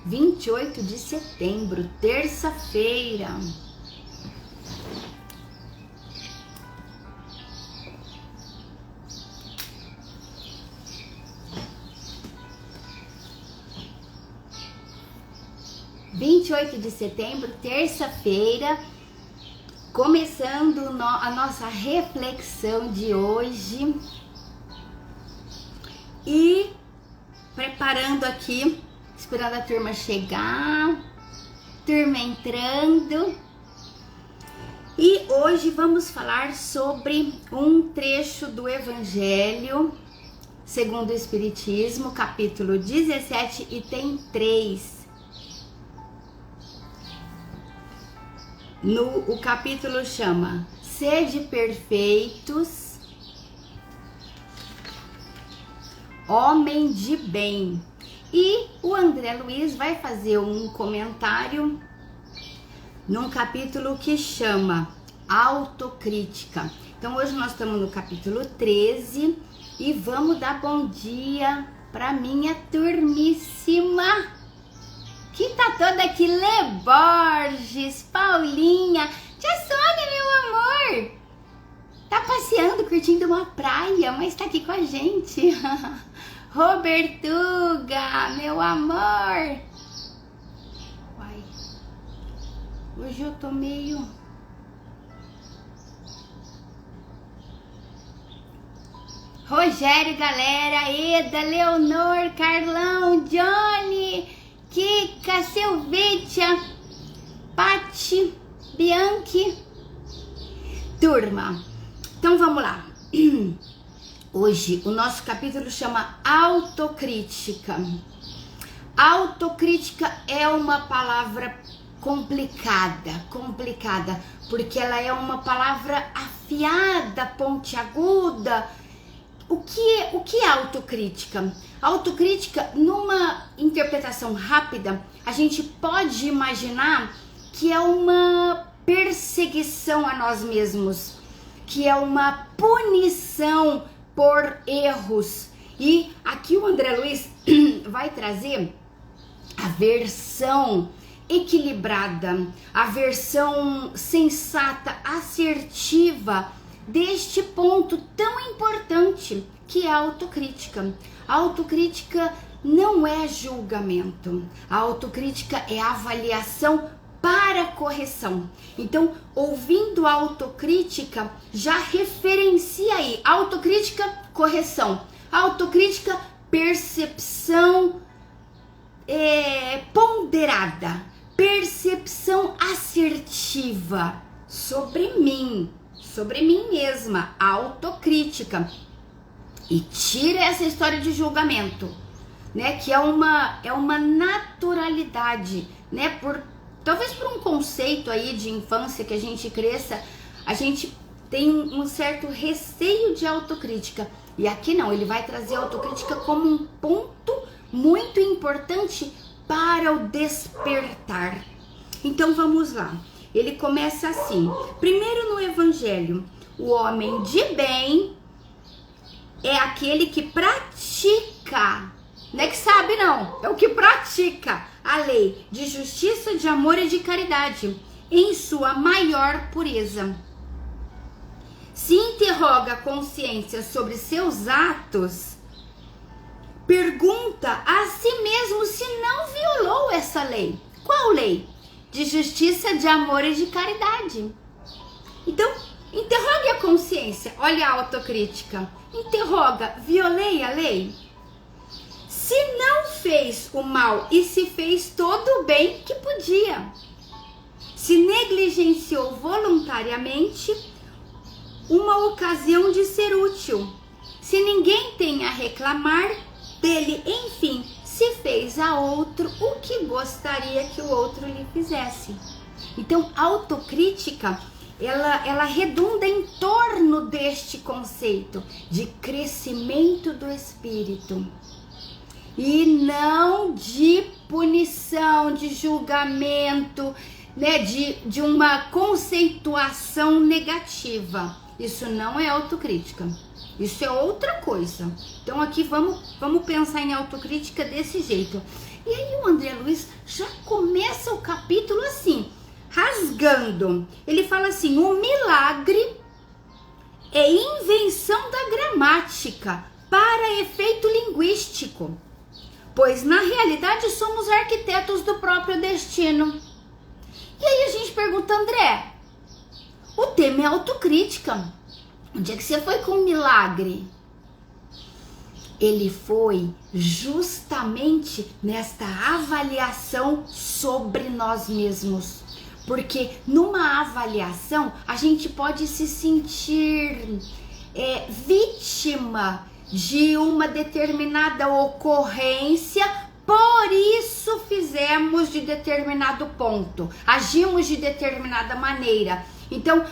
28 de setembro, terça-feira. De setembro, terça-feira, começando a nossa reflexão de hoje e preparando aqui, esperando a turma chegar, turma entrando. E hoje vamos falar sobre um trecho do Evangelho segundo o Espiritismo, capítulo 17, e tem 3. O capítulo chama Sede Perfeitos, Homem de Bem. E o André Luiz vai fazer um comentário num capítulo que chama Autocrítica. Então hoje nós estamos no capítulo 13 e vamos dar bom dia para minha turmíssima que tá toda aqui, Lê Borges, Paulinha, Tia Sônia, meu amor, tá passeando, curtindo uma praia, mas tá aqui com a gente. Robertuga, meu amor. Uai, hoje eu tô meio... Rogério, galera, Eda, Leonor, Carlão, Johnny, Kika, Silvítia, Pati, Bianchi. Turma, então vamos lá. Hoje o nosso capítulo chama Autocrítica. Autocrítica é uma palavra complicada, porque ela é uma palavra afiada, pontiaguda. O que é autocrítica? Autocrítica, numa interpretação rápida, a gente pode imaginar que é uma perseguição a nós mesmos, que é uma punição por erros. E aqui o André Luiz vai trazer a versão equilibrada, a versão sensata, assertiva deste ponto tão importante que é a autocrítica. A autocrítica não é julgamento, a autocrítica é avaliação para correção. Então, ouvindo a autocrítica, já referencia aí, autocrítica, correção, autocrítica, percepção ponderada, percepção assertiva sobre mim mesma, autocrítica. E tira essa história de julgamento, né? Que é uma naturalidade, né? Talvez por um conceito aí de infância que a gente cresça, a gente tem um certo receio de autocrítica. E aqui não, ele vai trazer a autocrítica como um ponto muito importante para o despertar. Então vamos lá. Ele começa assim, primeiro no Evangelho, o homem de bem é aquele que pratica, não é que sabe não, é o que pratica a lei de justiça, de amor e de caridade, em sua maior pureza. Se interroga a consciência sobre seus atos, pergunta a si mesmo se não violou essa lei. Qual lei? De justiça, de amor e de caridade. Então, interrogue a consciência, olha a autocrítica. Interroga, violei a lei? Se não fez o mal e se fez todo o bem que podia. Se negligenciou voluntariamente uma ocasião de ser útil. Se ninguém tem a reclamar dele, enfim, se fez a outro o que gostaria que o outro lhe fizesse. Então, a autocrítica, ela redunda em torno deste conceito de crescimento do espírito e não de punição, de julgamento, né, de uma conceituação negativa. Isso não é autocrítica. Isso é outra coisa. Então aqui vamos pensar em autocrítica desse jeito. E aí o André Luiz já começa o capítulo assim, rasgando. Ele fala assim: o milagre é invenção da gramática para efeito linguístico, pois na realidade somos arquitetos do próprio destino. E aí a gente pergunta: André, o tema é autocrítica. Onde é que você foi com o milagre? Ele foi justamente nesta avaliação sobre nós mesmos. Porque numa avaliação a gente pode se sentir vítima de uma determinada ocorrência, por isso fizemos de determinado ponto, agimos de determinada maneira. Então,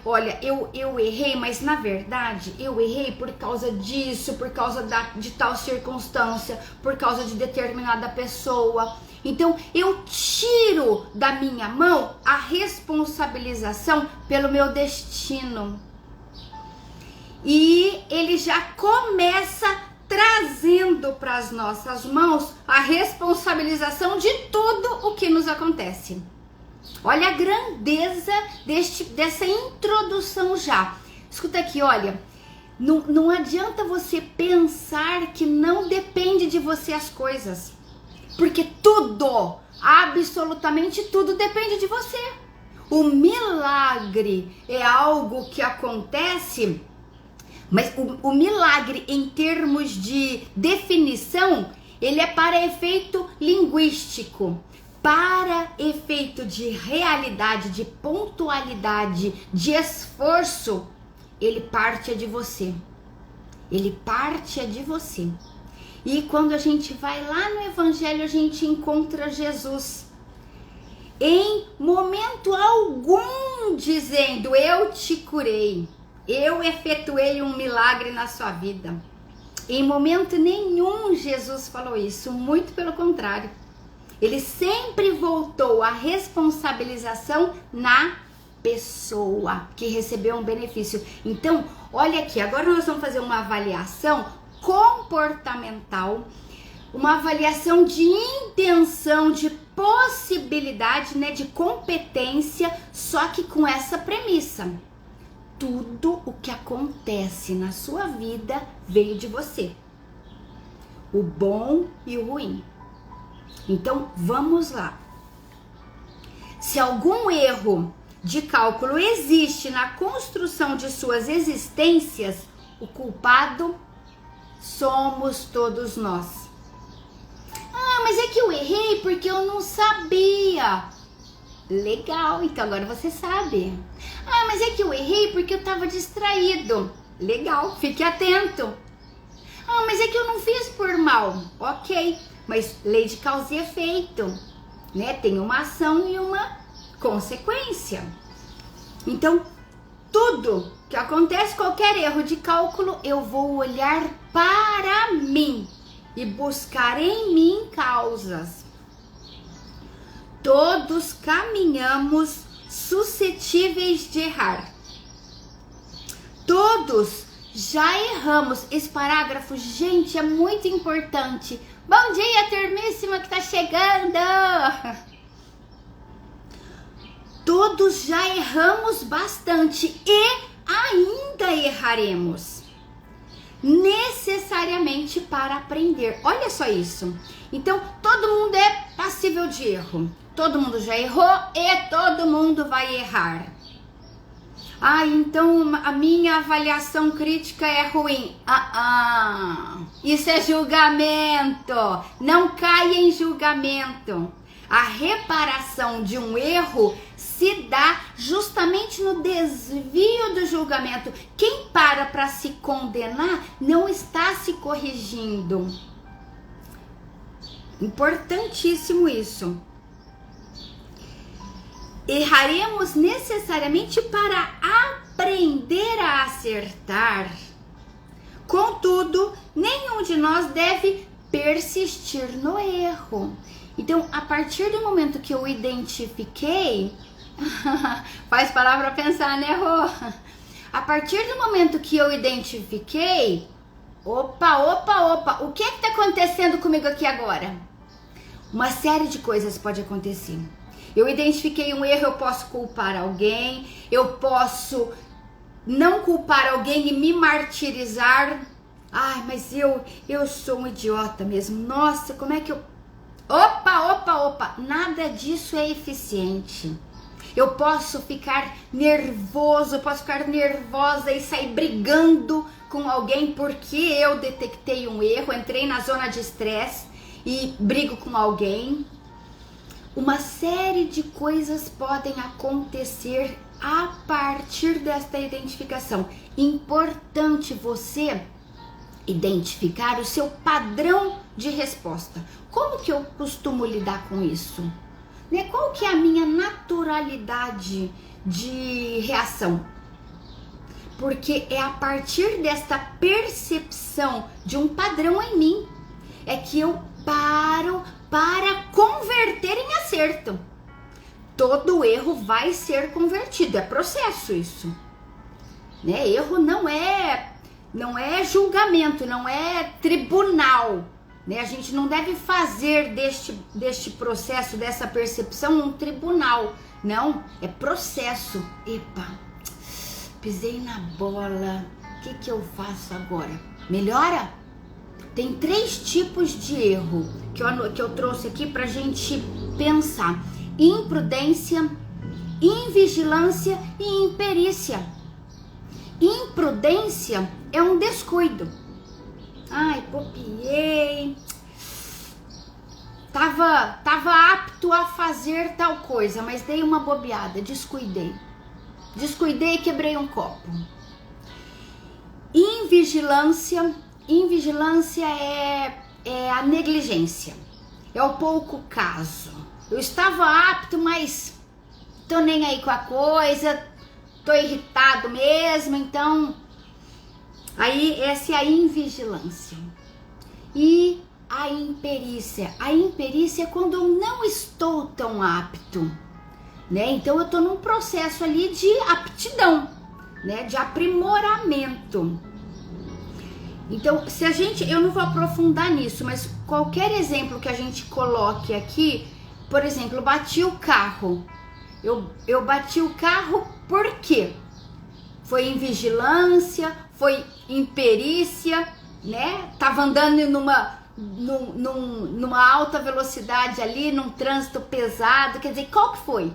olha, eu errei, mas na verdade eu errei por causa disso, por causa de tal circunstância, por causa de determinada pessoa. Então, eu tiro da minha mão a responsabilização pelo meu destino. E ele já começa trazendo para as nossas mãos a responsabilização de tudo o que nos acontece. Olha a grandeza dessa introdução já. Escuta aqui, olha, não adianta você pensar que não depende de você as coisas, porque tudo, absolutamente tudo depende de você. O milagre é algo que acontece, mas o milagre em termos de definição, ele é para efeito linguístico. Para efeito de realidade, de pontualidade, de esforço, ele parte de você. Ele parte de você. E quando a gente vai lá no Evangelho, a gente encontra Jesus. Em momento algum dizendo: eu te curei, eu efetuei um milagre na sua vida. Em momento nenhum Jesus falou isso, muito pelo contrário. Ele sempre voltou a responsabilização na pessoa que recebeu um benefício. Então, olha aqui, agora nós vamos fazer uma avaliação comportamental, uma avaliação de intenção, de possibilidade, né, de competência, só que com essa premissa: tudo o que acontece na sua vida veio de você, o bom e o ruim. Então, vamos lá. Se algum erro de cálculo existe na construção de suas existências, o culpado somos todos nós. Mas é que eu errei porque eu não sabia. Legal, então agora você sabe. Mas é que eu errei porque eu estava distraído. Legal, fique atento. Mas é que eu não fiz por mal. Ok. Mas lei de causa e efeito, né? Tem uma ação e uma consequência. Então, tudo que acontece, qualquer erro de cálculo, eu vou olhar para mim e buscar em mim causas. Todos caminhamos suscetíveis de errar. Todos já erramos. Esse parágrafo, gente, é muito importante. Bom dia, turmíssima que tá chegando! Todos já erramos bastante e ainda erraremos. Necessariamente para aprender. Olha só isso. Então, todo mundo é passível de erro. Todo mundo já errou e todo mundo vai errar. Então a minha avaliação crítica é ruim. Isso é julgamento. Não caia em julgamento. A reparação de um erro se dá justamente no desvio do julgamento. Quem para se condenar não está se corrigindo. Importantíssimo isso. Erraremos necessariamente para aprender a acertar. Contudo, nenhum de nós deve persistir no erro. Então, a partir do momento que eu identifiquei, faz parar para pensar, né, Rô? A partir do momento que eu identifiquei, opa, o que é que tá acontecendo comigo aqui agora? Uma série de coisas pode acontecer. Eu identifiquei um erro, eu posso culpar alguém, eu posso não culpar alguém e me martirizar. Ai, mas eu sou um idiota mesmo. Nossa, como é que eu... Opa! Nada disso é eficiente. Eu posso ficar nervoso, eu posso ficar nervosa e sair brigando com alguém porque eu detectei um erro, entrei na zona de estresse e brigo com alguém. Uma série de coisas podem acontecer a partir desta identificação. Importante você identificar o seu padrão de resposta. Como que eu costumo lidar com isso? Qual que é a minha naturalidade de reação? Porque é a partir desta percepção de um padrão em mim é que eu paro para converter em acerto. Todo erro vai ser convertido, é processo isso. Erro não é julgamento, não é tribunal. A gente não deve fazer deste processo, dessa percepção, um tribunal. Não, é processo. Epa, pisei na bola, o que eu faço agora? Melhora? Tem 3 tipos de erro que eu trouxe aqui pra gente pensar. Imprudência, invigilância e imperícia. Imprudência é um descuido. Ai, copiei. Tava apto a fazer tal coisa, mas dei uma bobeada, descuidei e quebrei um copo. Invigilância é a negligência, é o pouco caso. Eu estava apto, mas tô nem aí com a coisa, tô irritado mesmo, então aí essa é a invigilância. E a imperícia é quando eu não estou tão apto, então eu tô num processo ali de aptidão, de aprimoramento. Então, eu não vou aprofundar nisso, mas qualquer exemplo que a gente coloque aqui, por exemplo, eu bati o carro. Eu bati o carro por quê? Foi invigilância, foi imperícia, Tava andando numa alta velocidade ali, num trânsito pesado, quer dizer, qual que foi?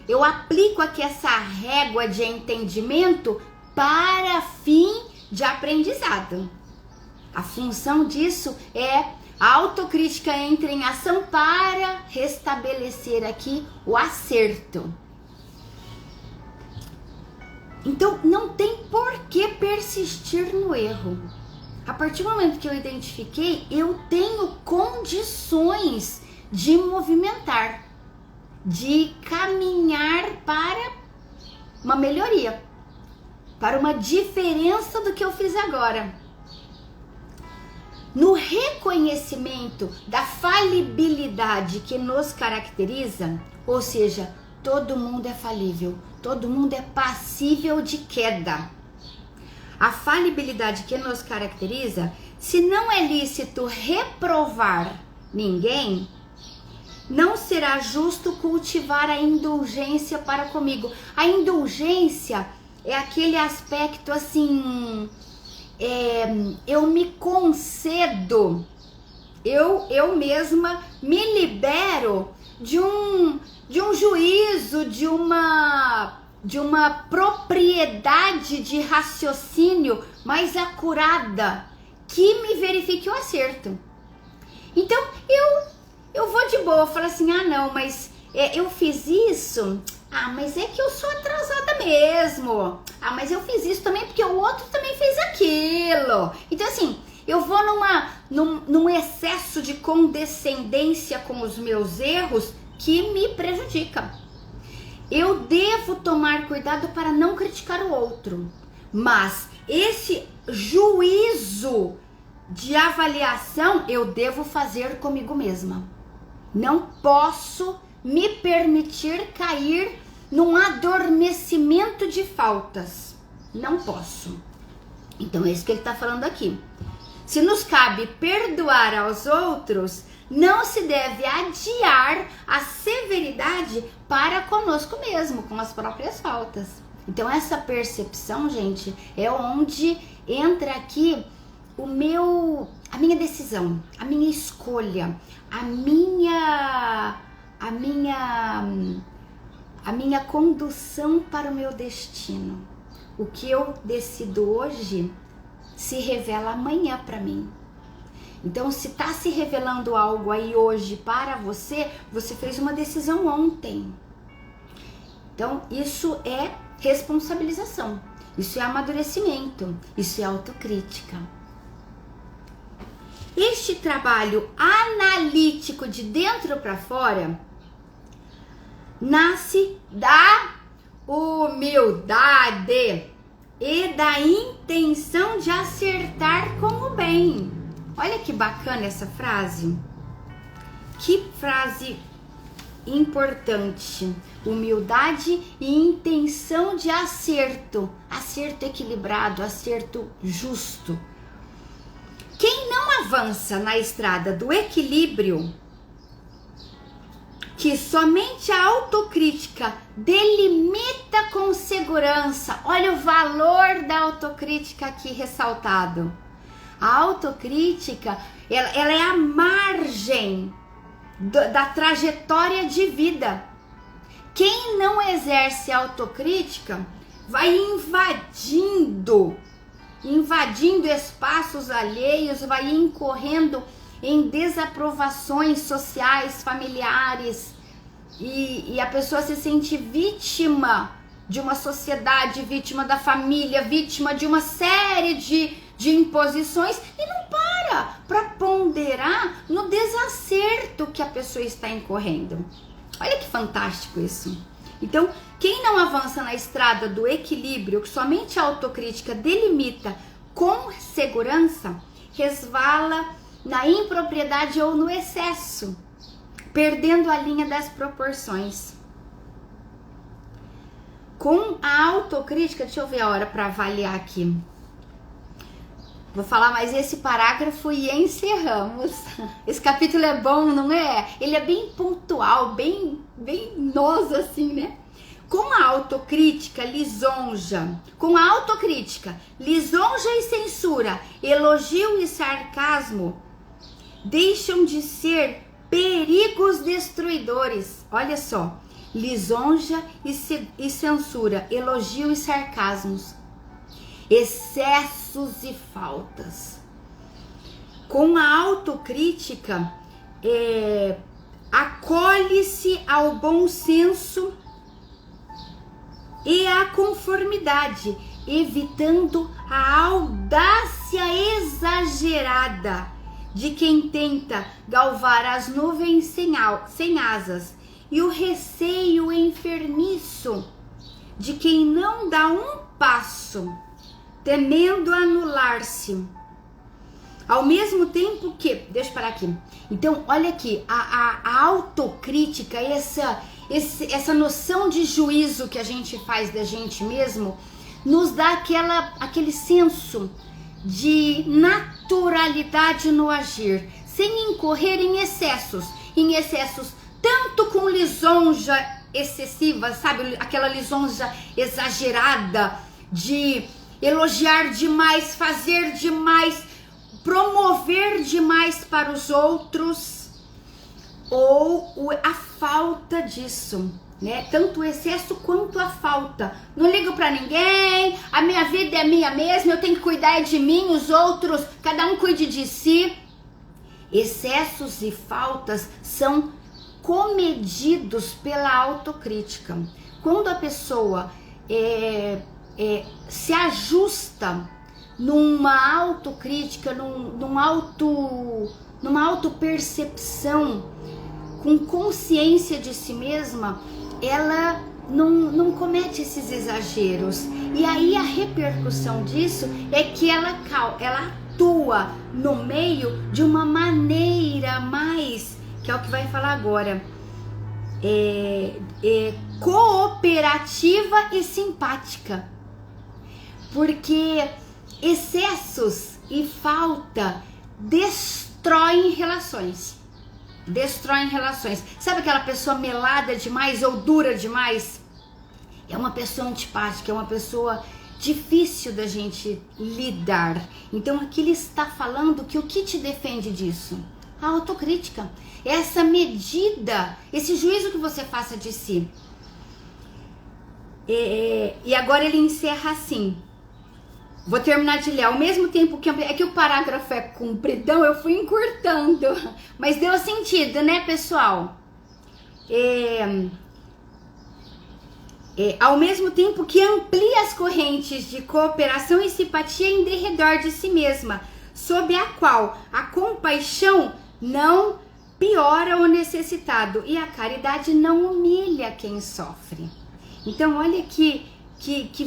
Eu aplico aqui essa régua de entendimento para fim de aprendizado. A função disso é a autocrítica entra em ação para restabelecer aqui o acerto. Então, não tem por que persistir no erro. A partir do momento que eu identifiquei, eu tenho condições de movimentar, de caminhar para uma melhoria, para uma diferença do que eu fiz agora. No reconhecimento da falibilidade que nos caracteriza, ou seja, todo mundo é falível, todo mundo é passível de queda. A falibilidade que nos caracteriza, se não é lícito reprovar ninguém, não será justo cultivar a indulgência para comigo. A indulgência é aquele aspecto assim, eu me concedo, eu mesma me libero de um juízo, de uma propriedade de raciocínio mais acurada que me verifique o acerto. Então eu vou de boa, falo assim, não, mas eu fiz isso, mas é que eu sou atrasada mesmo, mas eu fiz isso também porque o outro também fez aquilo. Então assim, eu vou num excesso de condescendência com os meus erros que me prejudica. Eu devo tomar cuidado para não criticar o outro, mas esse juízo de avaliação eu devo fazer comigo mesma. Não posso me permitir cair num adormecimento de faltas. Não posso. Então é isso que ele está falando aqui. Se nos cabe perdoar aos outros, não se deve adiar a severidade para conosco mesmo, com as próprias faltas. Então essa percepção, gente, é onde entra aqui a minha decisão, a minha escolha, a minha condução para o meu destino. O que eu decido hoje se revela amanhã para mim. Então, se está se revelando algo aí hoje para você, você fez uma decisão ontem. Então, isso é responsabilização, isso é amadurecimento, isso é autocrítica. Este trabalho analítico de dentro para fora nasce da humildade e da intenção de acertar com o bem. Olha que bacana essa frase. Que frase importante. Humildade e intenção de acerto. Acerto equilibrado, acerto justo. Quem não avança na estrada do equilíbrio, que somente a autocrítica delimita com segurança. Olha o valor da autocrítica aqui ressaltado. A autocrítica, ela é a margem da trajetória de vida. Quem não exerce autocrítica vai invadindo espaços alheios, vai incorrendo em desaprovações sociais, familiares, e a pessoa se sente vítima de uma sociedade, vítima da família, vítima de uma série de imposições e não para ponderar no desacerto que a pessoa está incorrendo. Olha que fantástico isso. Então, quem não avança na estrada do equilíbrio, que somente a autocrítica delimita com segurança, resvala na impropriedade ou no excesso, perdendo a linha das proporções. Com a autocrítica, deixa eu ver a hora para avaliar aqui. Vou falar mais esse parágrafo e encerramos. Esse capítulo é bom, não é? Ele é bem pontual, bem noso assim, né? Com a autocrítica, lisonja e censura, elogio e sarcasmo deixam de ser perigos destruidores. Olha só, lisonja e censura, elogio e sarcasmos, excessos e faltas. Com a autocrítica, acolhe-se ao bom senso e à conformidade, evitando a audácia exagerada de quem tenta galvar as nuvens sem asas e o receio enfermiço de quem não dá um passo, temendo anular-se. Ao mesmo tempo que... Deixa eu parar aqui. Então, olha aqui, a autocrítica, essa noção de juízo que a gente faz da gente mesmo, nos dá aquele senso de naturalidade no agir, sem incorrer em excessos tanto com lisonja excessiva, sabe, aquela lisonja exagerada de elogiar demais, fazer demais, promover demais para os outros, ou a falta disso, né? Tanto o excesso quanto a falta. Não ligo para ninguém, a minha vida é minha mesma, eu tenho que cuidar de mim, os outros, cada um cuide de si. Excessos e faltas são comedidos pela autocrítica. Quando a pessoa se ajusta numa autocrítica, numa autopercepção, com consciência de si mesma, ela não comete esses exageros. E aí a repercussão disso é que ela atua no meio de uma maneira mais, que é o que vai falar agora, cooperativa e simpática. Porque excessos e falta destroem relações. destroem relações. Sabe aquela pessoa melada demais ou dura demais? É uma pessoa antipática, é uma pessoa difícil da gente lidar. Então aqui ele está falando que o que te defende disso? A autocrítica, essa medida, esse juízo que você faça de si. E agora ele encerra assim. Vou terminar de ler. Ao mesmo tempo que... É que o parágrafo é compridão, eu fui encurtando. Mas deu sentido, né, pessoal? Ao mesmo tempo que amplia as correntes de cooperação e simpatia em derredor de si mesma, sob a qual a compaixão não piora o necessitado e a caridade não humilha quem sofre. Então, olha que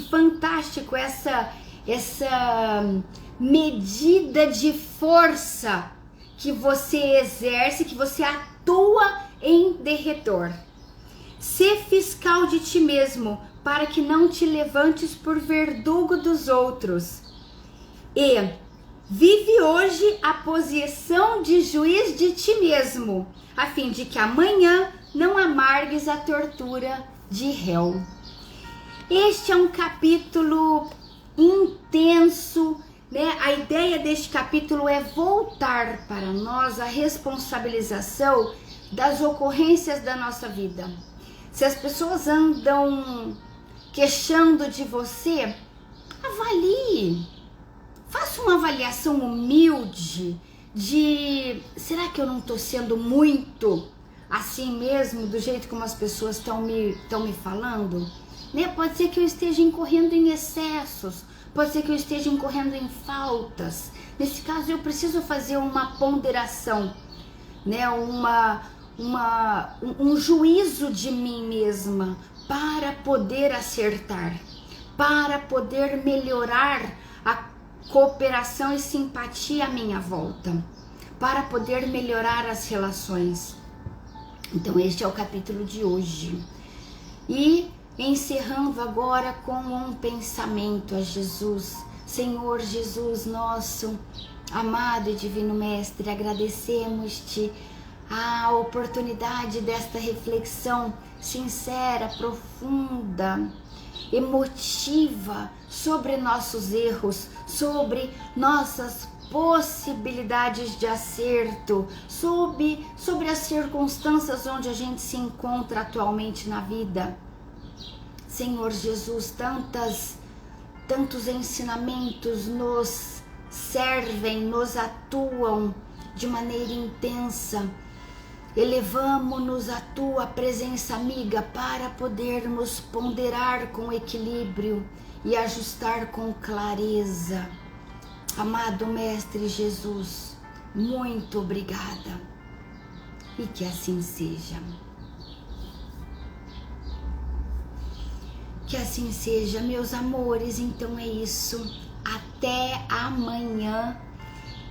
fantástico essa medida de força que você exerce, que você atua em derredor. Sê fiscal de ti mesmo, para que não te levantes por verdugo dos outros. E vive hoje a posição de juiz de ti mesmo, a fim de que amanhã não amargues a tortura de réu. Este é um capítulo intenso, né? A ideia deste capítulo é voltar para nós a responsabilização das ocorrências da nossa vida. Se as pessoas andam queixando de você, avalie. Faça uma avaliação humilde de... Será que eu não estou sendo muito assim mesmo, do jeito como as pessoas estão me falando? Né? Pode ser que eu esteja incorrendo em excessos, pode ser que eu esteja incorrendo em faltas. Nesse caso eu preciso fazer uma ponderação, né? Um juízo de mim mesma para poder acertar, para poder melhorar a cooperação e simpatia à minha volta, para poder melhorar as relações. Então este é o capítulo de hoje. E encerrando agora com um pensamento a Jesus. Senhor Jesus, nosso amado e divino Mestre, agradecemos-te a oportunidade desta reflexão sincera, profunda, emotiva sobre nossos erros, sobre nossas possibilidades de acerto, sobre as circunstâncias onde a gente se encontra atualmente na vida. Senhor Jesus, tantos ensinamentos nos servem, nos atuam de maneira intensa. Elevamo-nos à tua presença amiga para podermos ponderar com equilíbrio e ajustar com clareza. Amado Mestre Jesus, muito obrigada e que assim seja. Que assim seja, meus amores. Então é isso. Até amanhã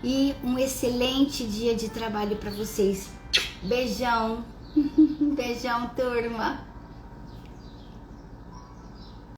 e um excelente dia de trabalho para vocês. Beijão. Beijão, turma.